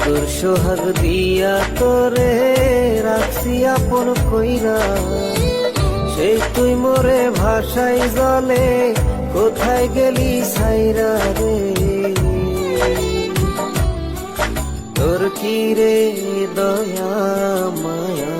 তোর সোহাগ দিয়া তোরে রাখছি আপন কইরা, সেই তুই মোরে ভাষাই জলে কোথায় গেলি সাইরা রে। তোর কি রে দয়া মায়া